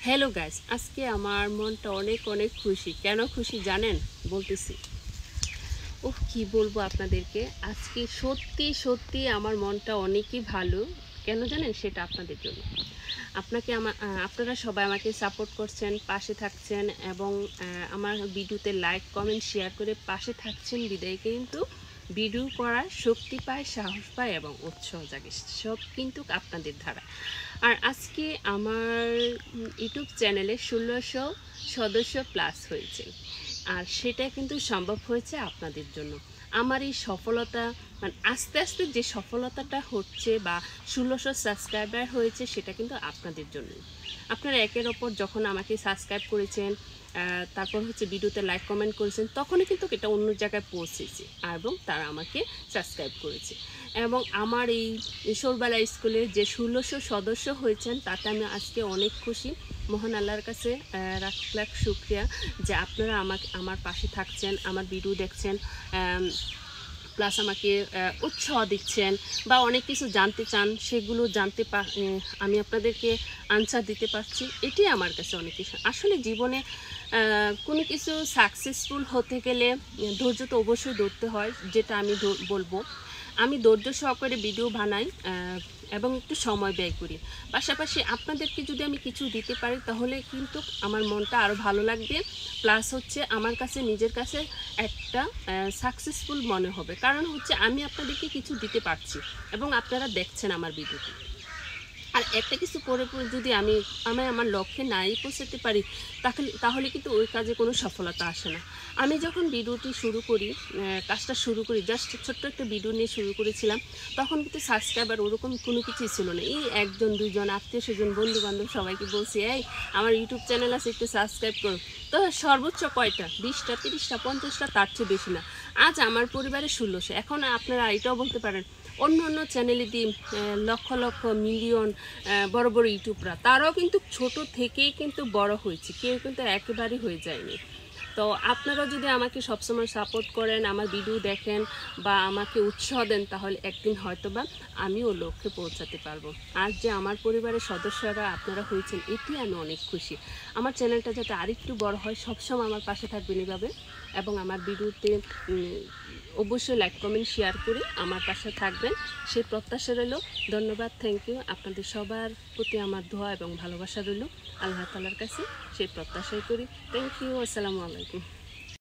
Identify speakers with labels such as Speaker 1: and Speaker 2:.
Speaker 1: Hello guys, আজকে আমার মনটা অনেক অনেক খুশি। কেন খুশি জানেন? বলতেছি। কি বলবো আপনাদেরকে, আজকে সত্যি সত্যি আমার মনটা অনেকই ভালো। কেন জানেন? সেটা আপনাদের জন্য। আপনারা সবাই আমাকে সাপোর্ট করছেন, পাশে থাকছেন এবং আমার ভিডিওতে লাইক কমেন্ট শেয়ার করে পাশে থাকছেন বিদায় কিন্তু ভিডিও করার শক্তি পায়, সাহস পায় এবং উৎসাহ জাগে। সব কিন্তু আপনাদের ধারা। আর আজকে আমার ইউটিউব চ্যানেলে 1600 সদস্য প্লাস হয়েছে, আর সেটা কিন্তু সম্ভব হয়েছে আপনাদের জন্য। আমার এই সফলতা মানে আস্তে আস্তে যে সফলতাটা হচ্ছে বা 1600 সাবস্ক্রাইবার হয়েছে, সেটা কিন্তু আপনাদের জন্য। আপনারা একের ওপর যখন আমাকে সাবস্ক্রাইব করেছেন, তারপর হচ্ছে ভিডিওতে লাইক কমেন্ট করেছেন, তখনই কিন্তু এটা অন্য জায়গায় পৌঁছেছে এবং তারা আমাকে সাবস্ক্রাইব করেছে। এবং আমার এই সরবালা স্কুলের যে 1600 সদস্য হয়েছেন, তাতে আমি আজকে অনেক খুশি। মহান আল্লাহর কাছে লাখ লাখ শুকরিয়া যে আপনারা আমার পাশে থাকছেন, আমার ভিডিও দেখছেন, প্লাস আমাকে উৎসাহ দিচ্ছেন বা অনেক কিছু জানতে চান, সেগুলো আমি আপনাদেরকে আনসার দিতে পারছি। এটাই আমার কাছে অনেক কিছু। আসলে জীবনে কোনো কিছু সাকসেসফুল হতে গেলে ধৈর্য তো অবশ্যই ধরতে হয়, যেটা আমি বলবো। আমি ধৈর্য সহকারে ভিডিও বানাই এবং একটু সময় ব্যয় করি। পাশাপাশি আপনাদেরকে যদি আমি কিছু দিতে পারি, তাহলে কিন্তু আমার মনটা আরও ভালো লাগবে। প্লাস হচ্ছে আমার কাছে নিজের কাছে একটা সাকসেসফুল মনে হবে, কারণ হচ্ছে আমি আপনাদেরকে কিছু দিতে পারছি এবং আপনারা দেখছেন আমার ভিডিওটি। আর একটা কিছু করে যদি আমি আমার লক্ষ্যে নাই পৌঁছাতে পারি, তাহলে কিন্তু ওই কাজে কোনো সফলতা আসে না। আমি যখন ভিডিওটি শুরু করি, কাজটা শুরু করি, জাস্ট ছোট্ট একটা ভিডিও নিয়ে শুরু করেছিলাম, তখন কিন্তু সাবস্ক্রাইবার ওরকম কোনো কিছুই ছিল না। এই একজন দুজন আত্মীয় স্বজন বন্ধু বান্ধব সবাইকে বলছি, এই আমার ইউটিউব চ্যানেল আছে, একটু সাবস্ক্রাইব করো। তো সর্বোচ্চ কয়টা? 20টা, 30টা, 50টা, তার চেয়ে বেশি না। আজ আমার পরিবারে 1600। এখন আপনারা এটাও বলতে পারেন, অন্য অন্য চ্যানেলে দিয়ে লক্ষ লক্ষ মিলিয়ন বড় বড় ইউটিউবরা, তারাও কিন্তু ছোট থেকেই কিন্তু বড় হয়েছে, কেউ কিন্তু একেবারেই হয়ে যায়নি। তো আপনারাও যদি আমাকে সবসময় সাপোর্ট করেন, আমার ভিডিও দেখেন বা আমাকে উৎসাহ দেন, তাহলে একদিন হয়তোবা আমিও লক্ষ্যে পৌঁছাতে পারবো। আর যে আমার পরিবারের সদস্যরা আপনারা হয়েছেন, এটি আমি অনেক খুশি। আমার চ্যানেলটা যাতে আরেকটু বড় হয়, সবসময় আমার পাশে থাকবেন এভাবে, এবং আমার ভিডিওতে অবশ্যই লাইক কমেন্ট শেয়ার করে আমার পাশে থাকবেন, সেই প্রত্যাশা রইল। ধন্যবাদ, থ্যাংক ইউ। আপনাদের সবার প্রতি আমার দোয়া এবং ভালোবাসা রইল আল্লাহ তাআলার কাছে, সেই প্রত্যাশাই করি। Thank you. আসসালামু আলাইকুম।